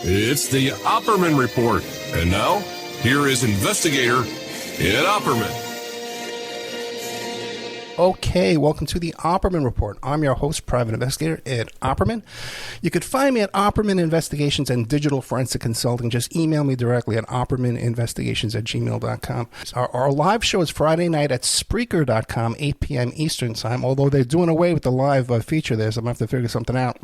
It's the Opperman Report. And now, here is investigator Ed Opperman. Okay, welcome to the Opperman Report. I'm your host, private investigator Ed Opperman. You could find me at Opperman Investigations and Digital Forensic Consulting. Just email me directly at oppermaninvestigations@gmail.com. Our live show is Friday night at Spreaker.com, 8 p.m. Eastern Time, although they're doing away with the live feature there, so I'm going to have to figure something out.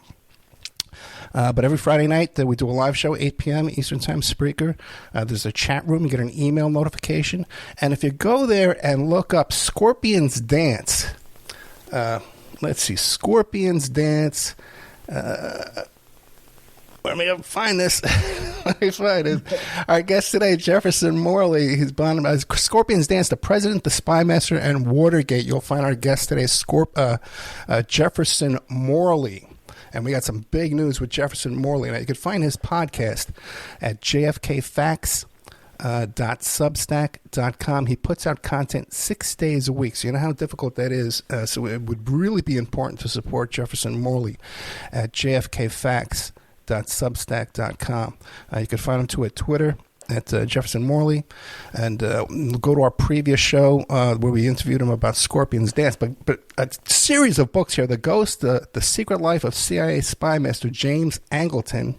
But every Friday night, we do a live show, 8 p.m. Eastern Time, Spreaker. There's a chat room. You get an email notification. And if you go there and look up Scorpions Dance, let's see, Scorpions Dance. Let me find this. Let me find it. Our guest today, Jefferson Morley. He's bond Scorpions Dance, the President, the Spy Master, and Watergate. You'll find our guest today, Jefferson Morley. And we got some big news with Jefferson Morley. Now, you can find his podcast at jfkfacts.substack.com. He puts out content 6 days a week. So you know how difficult that is. So it would really be important to support Jefferson Morley at jfkfacts.substack.com. You can find him too at Twitter at Jefferson Morley, and go to our previous show where we interviewed him about Scorpions Dance. But a series of books here: The Ghost, The Secret Life of CIA Spy Master James Angleton,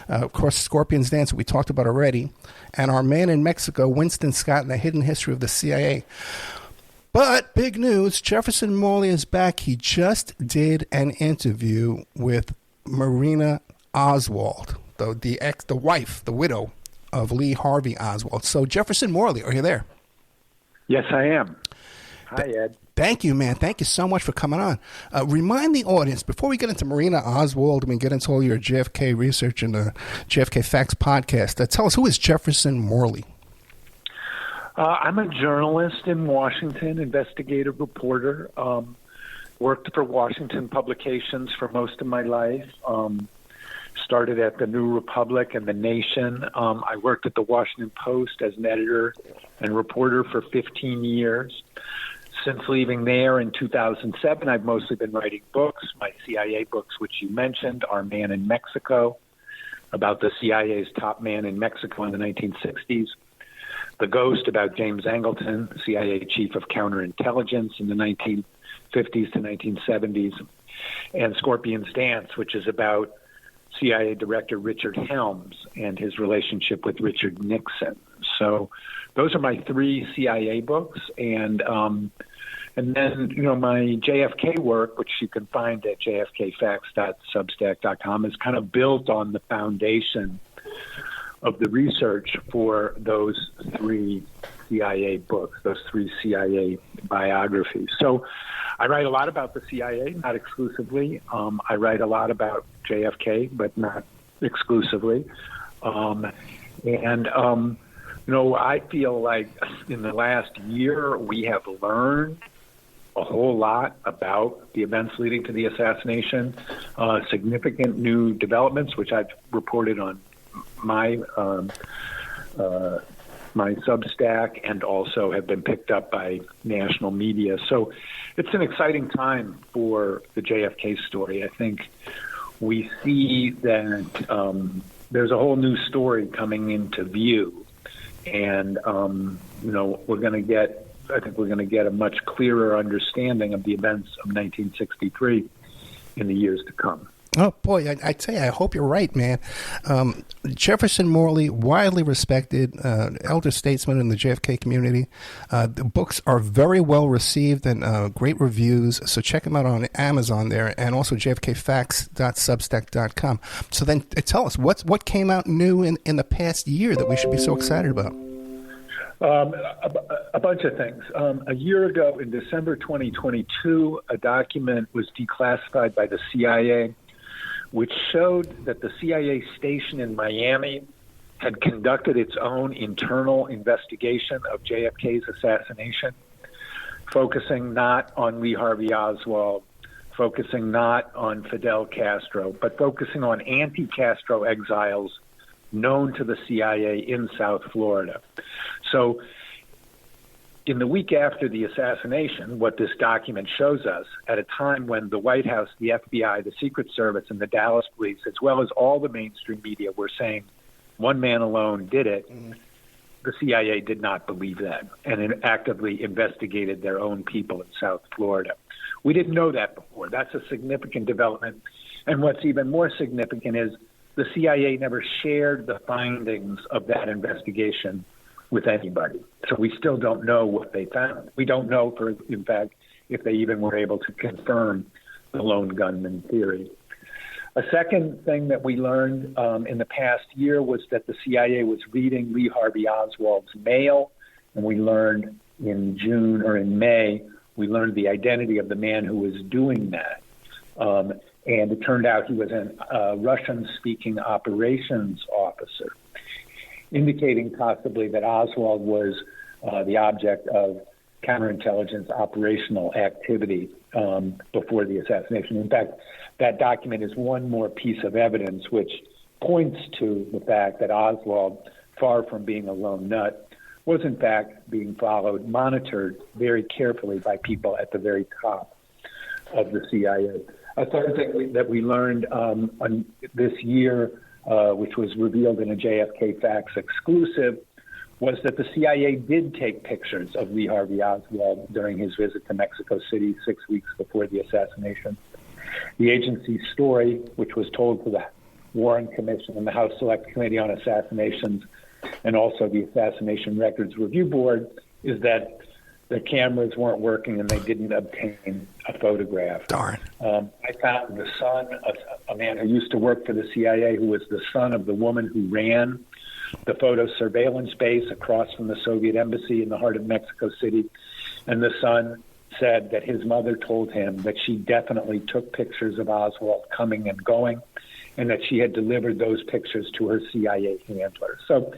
of course, Scorpions Dance, we talked about already, and Our Man in Mexico, Winston Scott, and the Hidden History of the CIA. But big news: Jefferson Morley is back. He just did an interview with Marina Oswald, the wife, the widow of Lee Harvey Oswald. So, Jefferson Morley, are you there? Yes, I am. Hi, Ed. Thank you, man. Thank you so much for coming on. Remind the audience, before we get into Marina Oswald and we get into all your JFK research and the JFK Facts podcast, tell us, who is Jefferson Morley? I'm a journalist in Washington, investigative reporter. Worked for Washington publications for most of my life. Started at the New Republic and the Nation. I worked at the Washington Post as an editor and reporter for 15 years. Since leaving there in 2007, I've mostly been writing books. My CIA books, which you mentioned, Our Man in Mexico, about the CIA's top man in Mexico in the 1960s. The Ghost, about James Angleton, CIA chief of counterintelligence in the 1950s to 1970s. And Scorpions Dance, which is about CIA Director Richard Helms and his relationship with Richard Nixon. So those are my three CIA books. And then, my JFK work, which you can find at jfkfacts.substack.com, is kind of built on the foundation of the research for those three CIA books, those three CIA biographies. So I write a lot about the CIA, not exclusively. I write a lot about JFK, but not exclusively. I feel like in the last year we have learned a whole lot about the events leading to the assassination, significant new developments, which I've reported on my Substack, and also have been picked up by national media. So it's an exciting time for the JFK story. I think we see that there's a whole new story coming into view, and we're going to get a much clearer understanding of the events of 1963 in the years to come. Oh, boy, I tell you, I hope you're right, man. Jefferson Morley, widely respected, elder statesman in the JFK community. The books are very well received and great reviews, so check them out on Amazon there, and also jfkfacts.substack.com. So then tell us, what came out new in the past year that we should be so excited about? A bunch of things. A year ago, in December 2022, a document was declassified by the CIA, which showed that the CIA station in Miami had conducted its own internal investigation of JFK's assassination, focusing not on Lee Harvey Oswald, focusing not on Fidel Castro, but focusing on anti-Castro exiles known to the CIA in South Florida. So in the week after the assassination, what this document shows us, at a time when the White House, the FBI, the Secret Service, and the Dallas police, as well as all the mainstream media, were saying one man alone did it, the CIA did not believe that and it actively investigated their own people in South Florida. We didn't know that before. That's a significant development. And what's even more significant is the CIA never shared the findings of that investigation with anybody. So we still don't know what they found. We don't know, in fact, if they even were able to confirm the lone gunman theory. A second thing that we learned in the past year was that the CIA was reading Lee Harvey Oswald's mail, and we learned in June or in May, we learned the identity of the man who was doing that. And it turned out he was a Russian-speaking operations officer, indicating possibly that Oswald was the object of counterintelligence operational activity before the assassination. In fact, that document is one more piece of evidence which points to the fact that Oswald, far from being a lone nut, was in fact being followed, monitored very carefully by people at the very top of the CIA. A third thing that we learned this year, which was revealed in a JFK Facts exclusive, was that the CIA did take pictures of Lee Harvey Oswald during his visit to Mexico City 6 weeks before the assassination. The agency's story, which was told to the Warren Commission and the House Select Committee on Assassinations and also the Assassination Records Review Board, is that the cameras weren't working and they didn't obtain a photograph. Darn. I found the son of a man who used to work for the CIA, who was the son of the woman who ran the photo surveillance base across from the Soviet embassy in the heart of Mexico City. And the son said that his mother told him that she definitely took pictures of Oswald coming and going, and that she had delivered those pictures to her CIA handler. So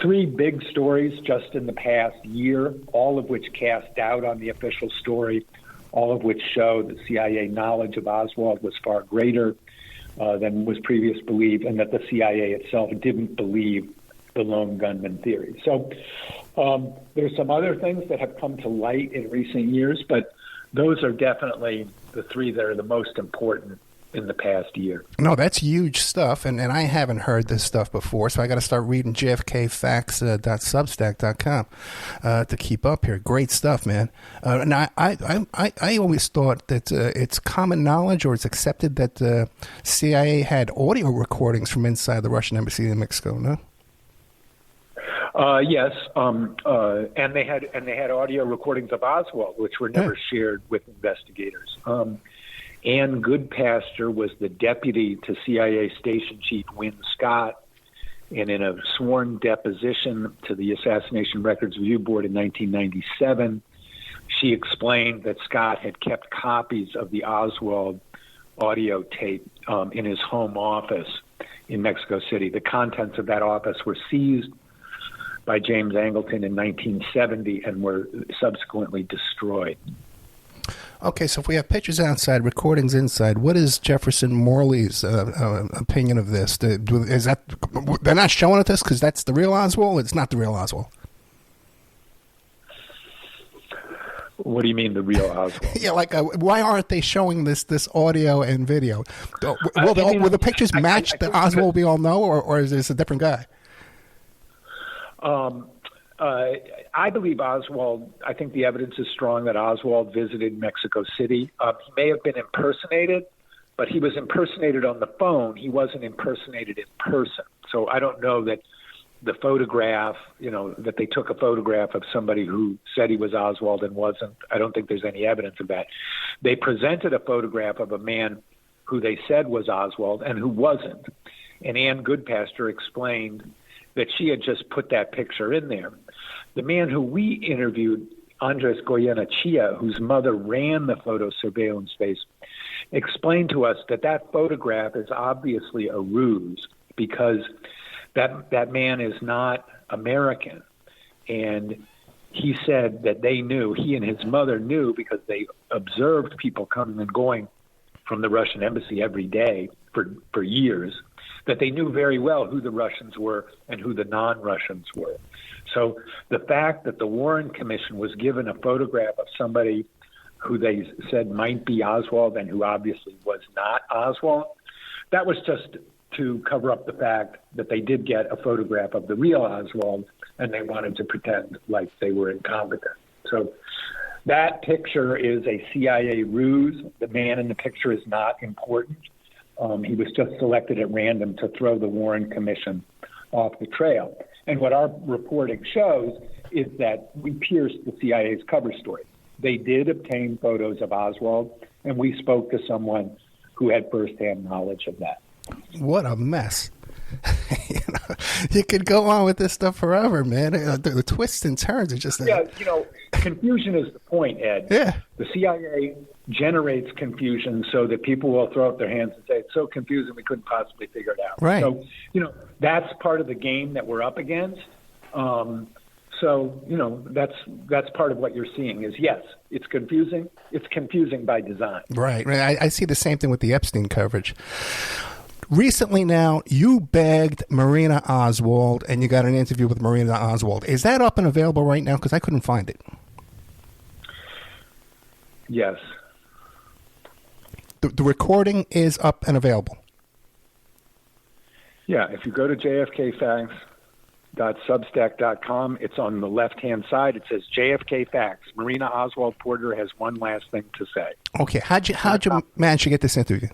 3 big stories just in the past year, all of which cast doubt on the official story, all of which show that CIA knowledge of Oswald was far greater than was previously believed, and that the CIA itself didn't believe the lone gunman theory. So there's some other things that have come to light in recent years, but those are definitely the 3 that are the most important in the past year. No, that's huge stuff, and I haven't heard this stuff before, so I got to start reading jfkfacts.substack.com to keep up here. Great stuff, man. And I always thought that it's common knowledge, or it's accepted, that the CIA had audio recordings from inside the Russian embassy in Mexico. No. Yes, and they had audio recordings of Oswald, which were never shared with investigators. Ann Goodpaster was the deputy to CIA Station Chief Win Scott, and in a sworn deposition to the Assassination Records Review Board in 1997, she explained that Scott had kept copies of the Oswald audio tape in his home office in Mexico City. The contents of that office were seized by James Angleton in 1970 and were subsequently destroyed. Okay, so if we have pictures outside, recordings inside, what is Jefferson Morley's opinion of this? Is that they're not showing it this because that's the real Oswald? It's not the real Oswald. What do you mean, the real Oswald? Yeah, like why aren't they showing this audio and video? Will the pictures match the Oswald we all know, or is this a different guy? I believe Oswald, I think the evidence is strong that Oswald visited Mexico City. He may have been impersonated, but he was impersonated on the phone. He wasn't impersonated in person. So I don't know that the photograph, that they took a photograph of somebody who said he was Oswald and wasn't. I don't think there's any evidence of that. They presented a photograph of a man who they said was Oswald and who wasn't. And Ann Goodpaster explained that she had just put that picture in there. The man who we interviewed, Andres Goyenechea, whose mother ran the photo surveillance space, explained to us that photograph is obviously a ruse because that man is not American. And he said that he and his mother knew because they observed people coming and going from the Russian embassy every day for years, that they knew very well who the Russians were and who the non-Russians were. So the fact that the Warren Commission was given a photograph of somebody who they said might be Oswald and who obviously was not Oswald, that was just to cover up the fact that they did get a photograph of the real Oswald, and they wanted to pretend like they were incompetent. So that picture is a CIA ruse. The man in the picture is not important. He was just selected at random to throw the Warren Commission off the trail. And what our reporting shows is that we pierced the CIA's cover story. They did obtain photos of Oswald, and we spoke to someone who had firsthand knowledge of that. What a mess. You could go on with this stuff forever, man. The twists and turns are just... Yeah, confusion is the point, Ed. Yeah. The CIA generates confusion so that people will throw up their hands and say, it's so confusing we couldn't possibly figure it out. Right. So, that's part of the game that we're up against. That's part of what you're seeing is, yes, it's confusing. It's confusing by design. Right. I see the same thing with the Epstein coverage. Recently now, you begged Marina Oswald, and you got an interview with Marina Oswald. Is that up and available right now? Because I couldn't find it. Yes. The recording is up and available. Yeah, if you go to jfkfacts.substack.com, it's on the left-hand side. It says JFK Facts. Marina Oswald Porter has one last thing to say. Okay, how'd you manage to get this interview?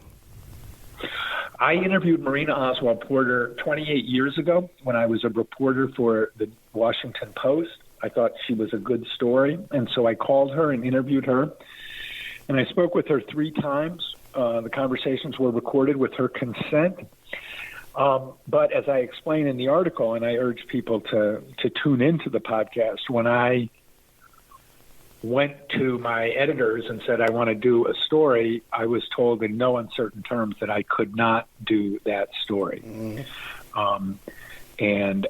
I interviewed Marina Oswald Porter 28 years ago when I was a reporter for the Washington Post. I thought she was a good story, and so I called her and interviewed her. And I spoke with her 3 times. The conversations were recorded with her consent. But as I explained in the article, and I urge people to tune into the podcast, when I went to my editors and said I want to do a story, I was told in no uncertain terms that I could not do that story. Mm-hmm. And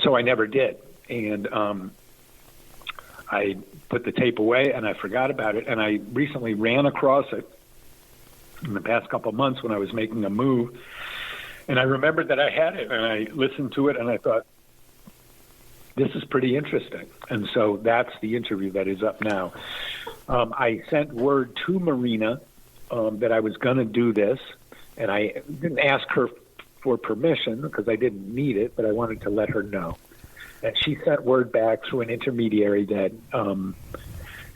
so I never did. And I put the tape away and I forgot about it. And I recently ran across it in the past couple of months when I was making a move. And I remembered that I had it, and I listened to it, and I thought, this is pretty interesting. And so that's the interview that is up now. I sent word to Marina that I was going to do this, and I didn't ask her for permission because I didn't need it, but I wanted to let her know. And she sent word back through an intermediary that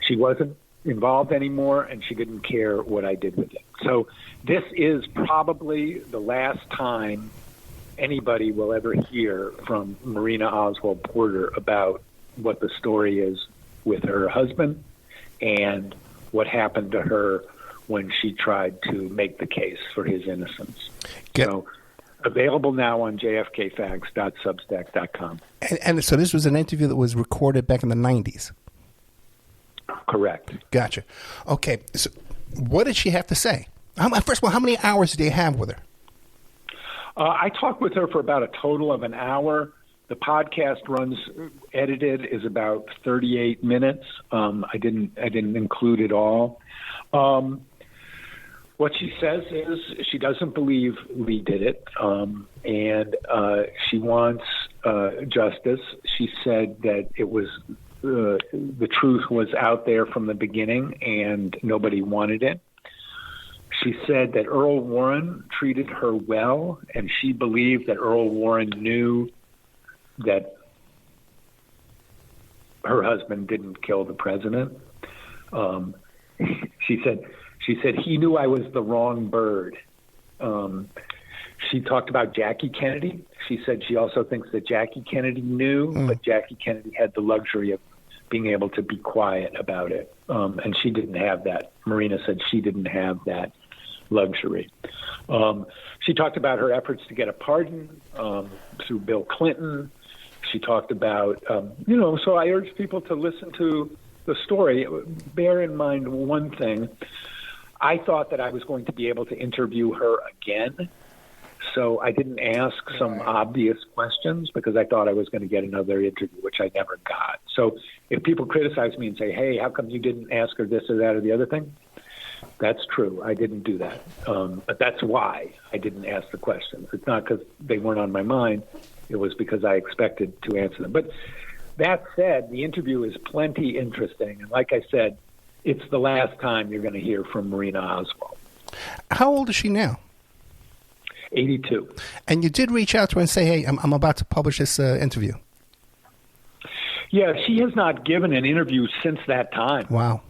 she wasn't involved anymore, and she didn't care what I did with it. So this is probably the last time anybody will ever hear from Marina Oswald Porter about what the story is with her husband and what happened to her when she tried to make the case for his innocence. So available now on jfkfacts.substack.com. And so this was an interview that was recorded back in the 90s? Correct. Gotcha. Okay, so what did she have to say? First of all, how many hours did you have with her? I talked with her for about a total of an hour. The podcast runs edited is about 38 minutes. I didn't include it all. What she says is she doesn't believe Lee did it, and she wants justice. She said that it was the truth was out there from the beginning, and nobody wanted it. She said that Earl Warren treated her well, and she believed that Earl Warren knew that her husband didn't kill the president. She said he knew I was the wrong bird. She talked about Jackie Kennedy. She said she also thinks that Jackie Kennedy knew, but Jackie Kennedy had the luxury of being able to be quiet about it. And she didn't have that. Marina said she didn't have that luxury. She talked about her efforts to get a pardon through Bill Clinton. She talked about, so I urge people to listen to the story. Bear in mind one thing. I thought that I was going to be able to interview her again. So I didn't ask some obvious questions because I thought I was going to get another interview, which I never got. So if people criticize me and say, hey, how come you didn't ask her this or that or the other thing? That's true. I didn't do that. But that's why I didn't ask the questions. It's not because they weren't on my mind. It was because I expected to answer them. But that said, the interview is plenty interesting. And like I said, it's the last time you're going to hear from Marina Oswald. How old is she now? 82. And you did reach out to her and say, hey, I'm about to publish this interview. Yeah, she has not given an interview since that time. Wow.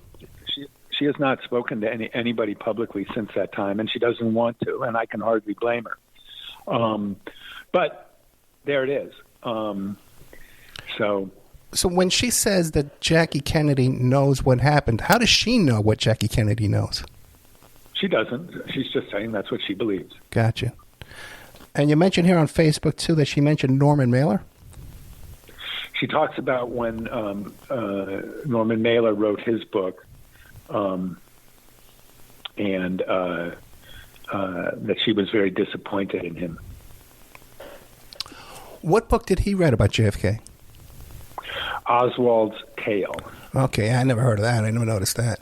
She has not spoken to anybody publicly since that time, and she doesn't want to, and I can hardly blame her. But there it is. So when she says that Jackie Kennedy knows what happened, how does she know what Jackie Kennedy knows? She doesn't. She's just saying that's what she believes. Gotcha. And you mentioned here on Facebook, too, that she mentioned Norman Mailer? She talks about when Norman Mailer wrote his book, and that she was very disappointed in him. What book did he write about JFK? Oswald's Tale. Okay, I never heard of that. I never noticed that.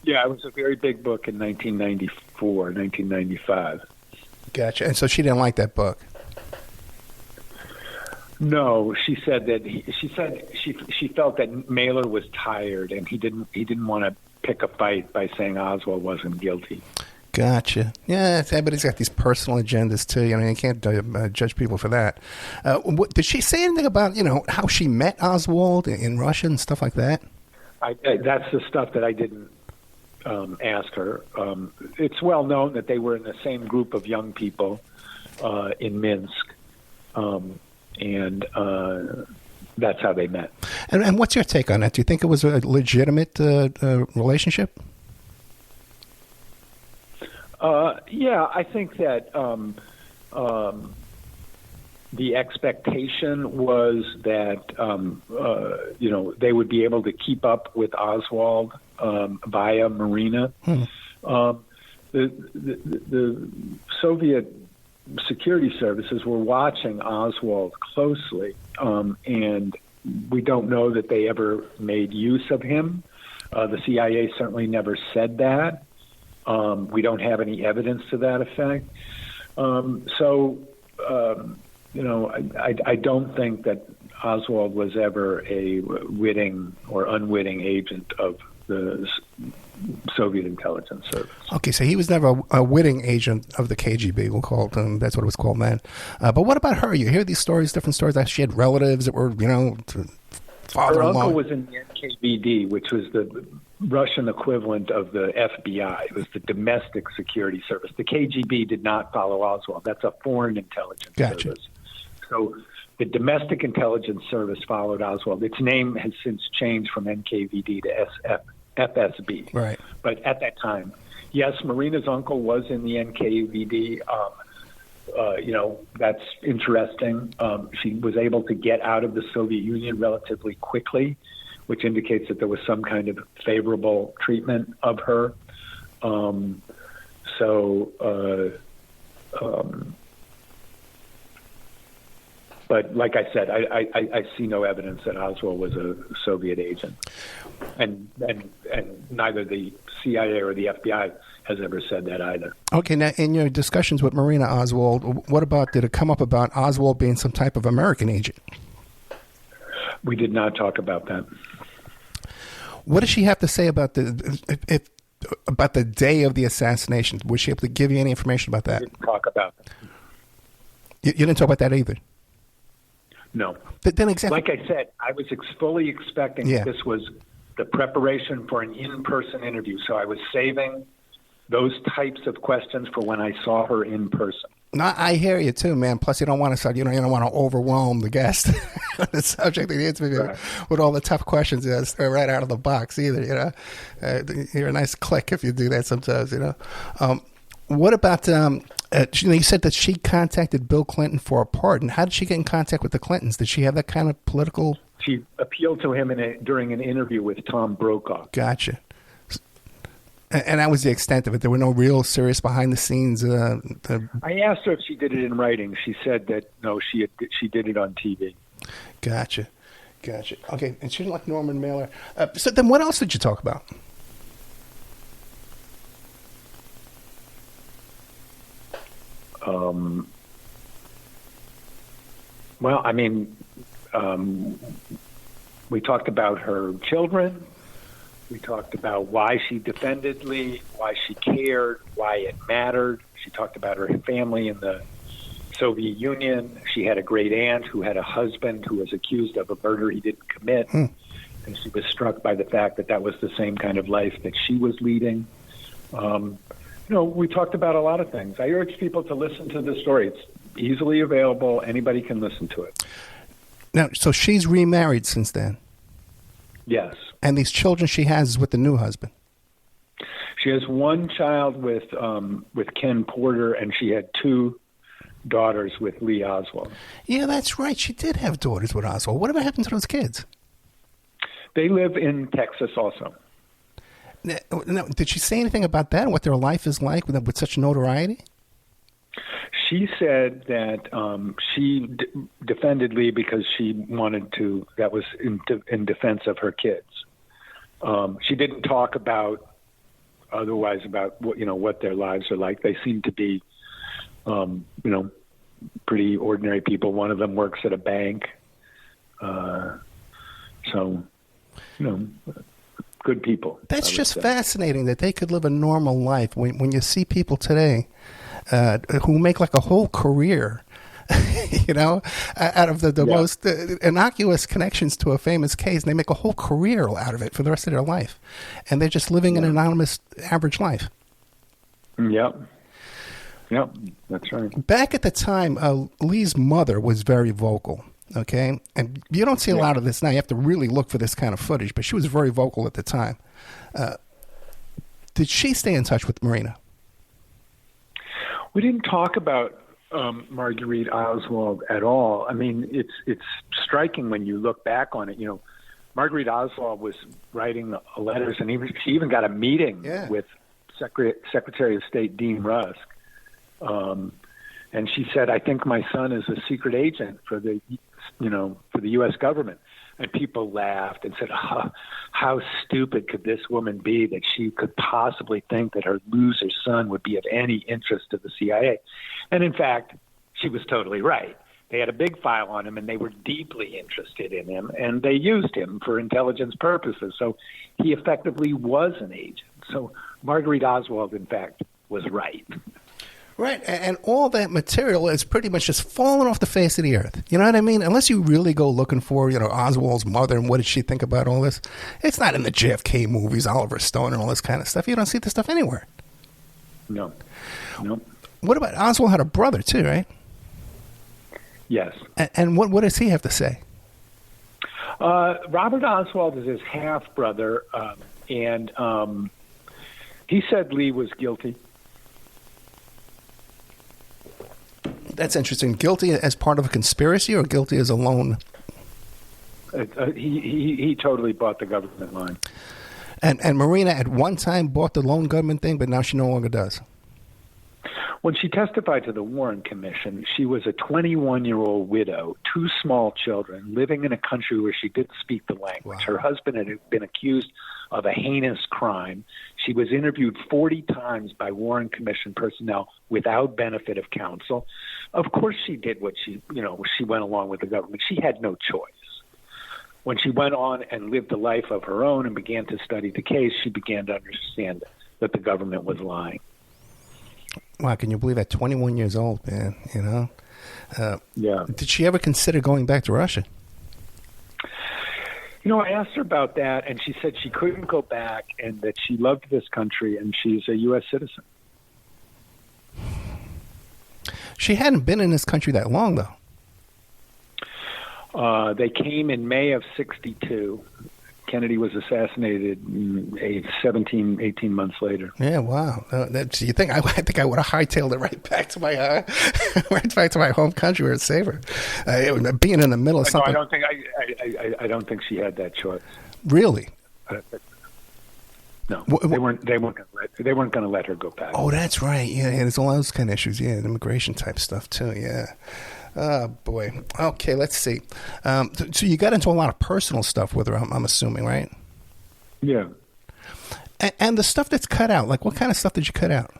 Yeah, it was a very big book in 1994, 1995. Gotcha. And so she didn't like that book. No, she said that she felt that Mailer was tired and he didn't want to pick a fight by saying Oswald wasn't guilty. Gotcha. Yeah, everybody's got these personal agendas too. You can't judge people for that. Did she say anything about how she met Oswald in Russia and stuff like that? That's the stuff that I didn't ask her. It's well known that they were in the same group of young people in Minsk. And that's how they met. And what's your take on that? Do you think it was a legitimate relationship? Yeah, I think that the expectation was that they would be able to keep up with Oswald via Marina. The Soviet security services were watching Oswald closely, and we don't know that they ever made use of him. The CIA certainly never said that. We don't have any evidence to that effect. I don't think that Oswald was ever a witting or unwitting agent of the Soviet intelligence service. Okay, so he was never a witting agent of the KGB. We'll call it. That's what it was called then. But what about her? You hear these stories, different stories. That she had relatives that were, father-in-law. Her uncle was in the NKVD, which was the Russian equivalent of the FBI. It was the domestic security service. The KGB did not follow Oswald. That's a foreign intelligence service. So the domestic intelligence service followed Oswald. Its name has since changed from NKVD to FSB. Right. But at that time, yes, Marina's uncle was in the NKVD. That's interesting. She was able to get out of the Soviet Union relatively quickly, which indicates that there was some kind of favorable treatment of her. But like I said, I see no evidence that Oswald was a Soviet agent, and neither the CIA or the FBI has ever said that either. Okay, now in your discussions with Marina Oswald, did it come up about Oswald being some type of American agent? We did not talk about that. What does she have to say about about the day of the assassination? Was she able to give you any information about that? We didn't talk about that. You didn't talk about that either? No. But then exactly. Like I said, I was fully expecting that this was the preparation for an in-person interview, so I was saving those types of questions for when I saw her in person. No, I hear you too, man. Plus, you don't want to start. You don't want to overwhelm the guest, the subject of the interview, with all the tough questions right out of the box. Either you're a nice click if you do that sometimes. What about? You said that she contacted Bill Clinton for a pardon. How did she get in contact with the Clintons? Did she have that kind of political? She appealed to him during an interview with Tom Brokaw. Gotcha. And that was the extent of it. There were no real serious behind the scenes. I asked her if she did it in writing. She said that no, she did it on TV. Gotcha. Okay, and she didn't like Norman Mailer. So then, what else did you talk about? Well, I mean, we talked about her children. We talked about why she defended Lee, why she cared, why it mattered. She talked about her family in the Soviet Union. She had a great aunt who had a husband who was accused of a murder he didn't commit. And she was struck by the fact that that was the same kind of life that she was leading. We talked about a lot of things. I urge people to listen to the story. It's easily available. Anybody can listen to it. Now, so she's remarried since then? Yes. And these children she has is with the new husband? She has one child with Ken Porter, and she had two daughters with Lee Oswald. Yeah, that's right. She did have daughters with Oswald. Whatever happened to those kids? They live in Texas also. Now, did she say anything about that and what their life is like with such notoriety? She said that she defended Lee because she wanted to. That was in defense of her kids. She didn't talk about what their lives are like. They seem to be, pretty ordinary people. One of them works at a bank, good people. That's just fascinating that they could live a normal life. When you see people today who make like a whole career, out of the most innocuous connections to a famous case, and they make a whole career out of it for the rest of their life. And they're just living an anonymous, average life. Yep, that's right. Back at the time, Lee's mother was very vocal. Okay, and you don't see a lot of this now. You have to really look for this kind of footage, but she was very vocal at the time. Did she stay in touch with Marina? We didn't talk about Marguerite Oswald at all. I mean, it's striking when you look back on it. Marguerite Oswald was writing letters, and she even got a meeting with Secretary of State Dean Rusk. And she said, "I think my son is a secret agent for the U.S. government." And people laughed and said, how stupid could this woman be that she could possibly think that her loser son would be of any interest to the CIA? And in fact, she was totally right. They had a big file on him, and they were deeply interested in him, and they used him for intelligence purposes. So he effectively was an agent. So Marguerite Oswald, in fact, was right. Right, and all that material is pretty much just falling off the face of the earth. You know what I mean? Unless you really go looking for, Oswald's mother and what did she think about all this. It's not in the JFK movies, Oliver Stone and all this kind of stuff. You don't see this stuff anywhere. No. What about Oswald had a brother too, right? Yes. And what does he have to say? Robert Oswald is his half-brother, and he said Lee was guilty. That's interesting. Guilty as part of a conspiracy or guilty as a loan? He totally bought the government line. And Marina at one time bought the loan government thing, but now she no longer does. When she testified to the Warren Commission, she was a 21-year-old widow, two small children, living in a country where she didn't speak the language. Wow. Her husband had been accused of a heinous crime. She was interviewed 40 times by Warren Commission personnel without benefit of counsel. Of course she did what she went along with the government. She had no choice. When she went on and lived a life of her own and began to study the case, she began to understand that the government was lying. Wow, can you believe that? 21 years old, man, Yeah. Did she ever consider going back to Russia? I asked her about that, and she said she couldn't go back and that she loved this country and she's a U.S. citizen. She hadn't been in this country that long, though. They came in May of 1962. Kennedy was assassinated 18 months later. Yeah, wow. I think I would have hightailed it right back to my home country where it's safer. Being in the middle of something. No, I don't think she had that choice. Really? No, they weren't going to let her go back. Oh, that's right. Yeah, there's all those kind of issues. Yeah, immigration type stuff too. Yeah. Oh, boy. Okay, let's see. So you got into a lot of personal stuff with her, I'm assuming, right? Yeah. And the stuff that's cut out, like what kind of stuff did you cut out?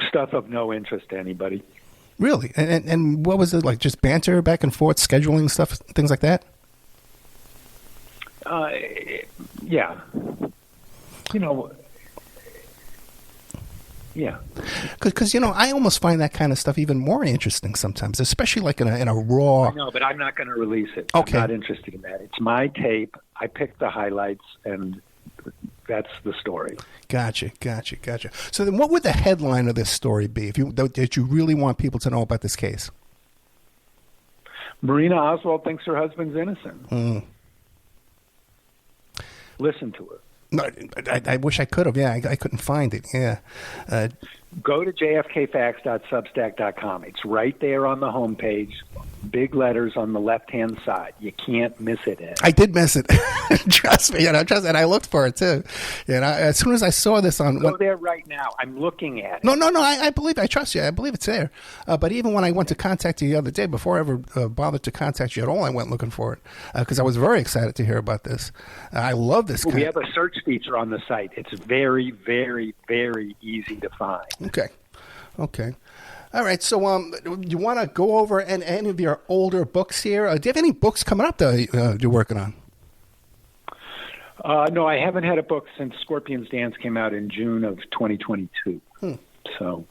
Stuff of no interest to anybody. Really? And what was it like? Just banter back and forth, scheduling stuff, things like that? Yeah. Yeah. Because I almost find that kind of stuff even more interesting sometimes, especially like in a raw. I know, but I'm not going to release it. Okay. I'm not interested in that. It's my tape. I picked the highlights, and that's the story. Gotcha. So then what would the headline of this story be that you really want people to know about this case? Marina Oswald thinks her husband's innocent. Listen to her. No, I wish I could have. Yeah, I couldn't find it. Yeah. Go to jfkfacts.substack.com. It's right there on the homepage, big letters on the left-hand side. You can't miss it, Ed. I did miss it. Trust me. And I looked for it, too. As soon as I saw this on... Go there right now. I'm looking at it. No. I believe. I trust you. I believe it's there. But even when I went to contact you the other day, before I ever bothered to contact you at all, I went looking for it because I was very excited to hear about this. I love this. We have a search feature on the site. It's very, very, very easy to find. Okay. All right. So, you want to go over any of your older books here? Do you have any books coming up that you're working on? No, I haven't had a book since Scorpion's Dance came out in June of 2022. So,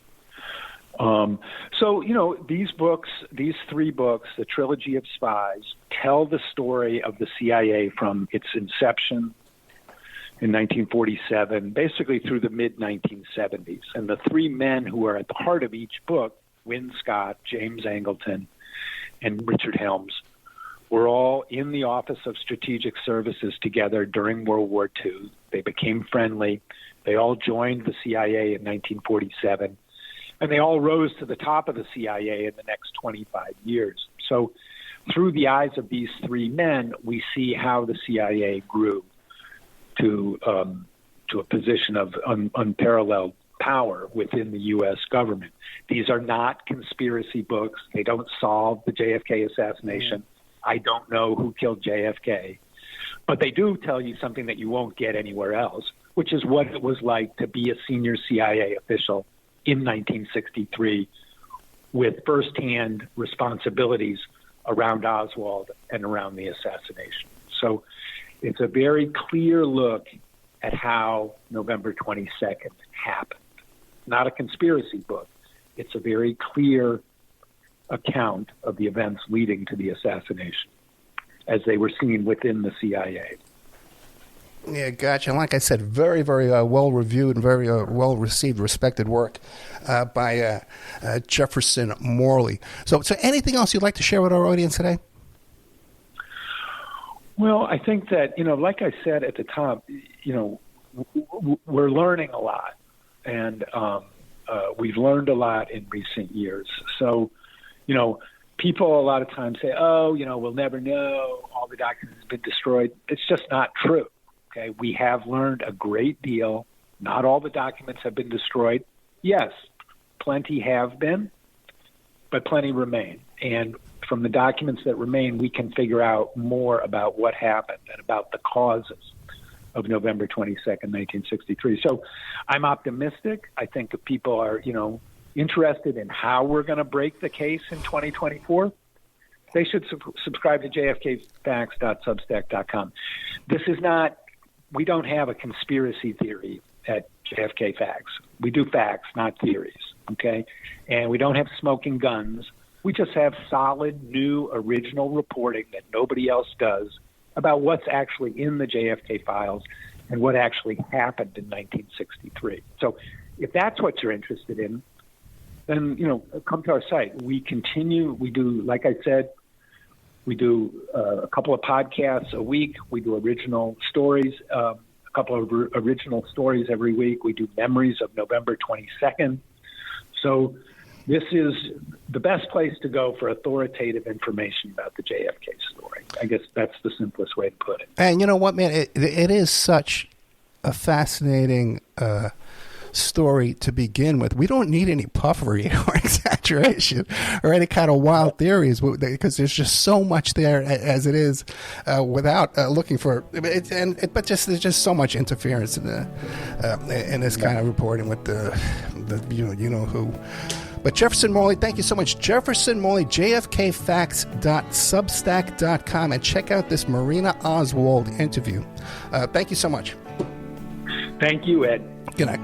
these books, these three books, the Trilogy of Spies, tell the story of the CIA from its inception in 1947, basically through the mid-1970s. And the three men who are at the heart of each book, Wynne Scott, James Angleton, and Richard Helms, were all in the Office of Strategic Services together during World War II. They became friendly. They all joined the CIA in 1947, and they all rose to the top of the CIA in the next 25 years. So through the eyes of these three men, we see how the CIA grew to a position of unparalleled power within the U.S. government. These are not conspiracy books. They don't solve the JFK assassination. I don't know who killed JFK. But they do tell you something that you won't get anywhere else, which is what it was like to be a senior CIA official in 1963 with firsthand responsibilities around Oswald and around the assassination. So it's a very clear look at how November 22nd happened. Not a conspiracy book. It's a very clear account of the events leading to the assassination as they were seen within the CIA. Yeah, gotcha. And like I said, very, very well-reviewed and very well-received, respected work by Jefferson Morley. So anything else you'd like to share with our audience today? Well, I think that, like I said at the top, we're learning a lot. And we've learned a lot in recent years. So, people a lot of times say, we'll never know. All the documents have been destroyed. It's just not true. Okay, we have learned a great deal. Not all the documents have been destroyed. Yes, plenty have been, but plenty remain. And from the documents that remain, we can figure out more about what happened and about the causes of November 22nd, 1963. So I'm optimistic. I think if people are, interested in how we're going to break the case in 2024, they should subscribe to jfkfacts.substack.com. We don't have a conspiracy theory at JFK Facts. We do facts, not theories, okay? And we don't have smoking guns. We just have solid, new, original reporting that nobody else does about what's actually in the JFK files and what actually happened in 1963. So if that's what you're interested in, then, come to our site. We do, like I said, we do a couple of podcasts a week. We do original stories, a couple of original stories every week. We do memories of November 22nd. So this is the best place to go for authoritative information about the JFK story. I guess that's the simplest way to put it. And you know what, man? It is such a fascinating story to begin with. We don't need any puffery or exaggeration or any kind of wild theories, because there's just so much there as it is, without looking for it. But there's just so much interference in this kind of reporting with the you know who. But Jefferson Morley, thank you so much. Jefferson Morley, jfkfacts.substack.com, and check out this Marina Oswald interview. Thank you so much. Thank you, Ed. Good night.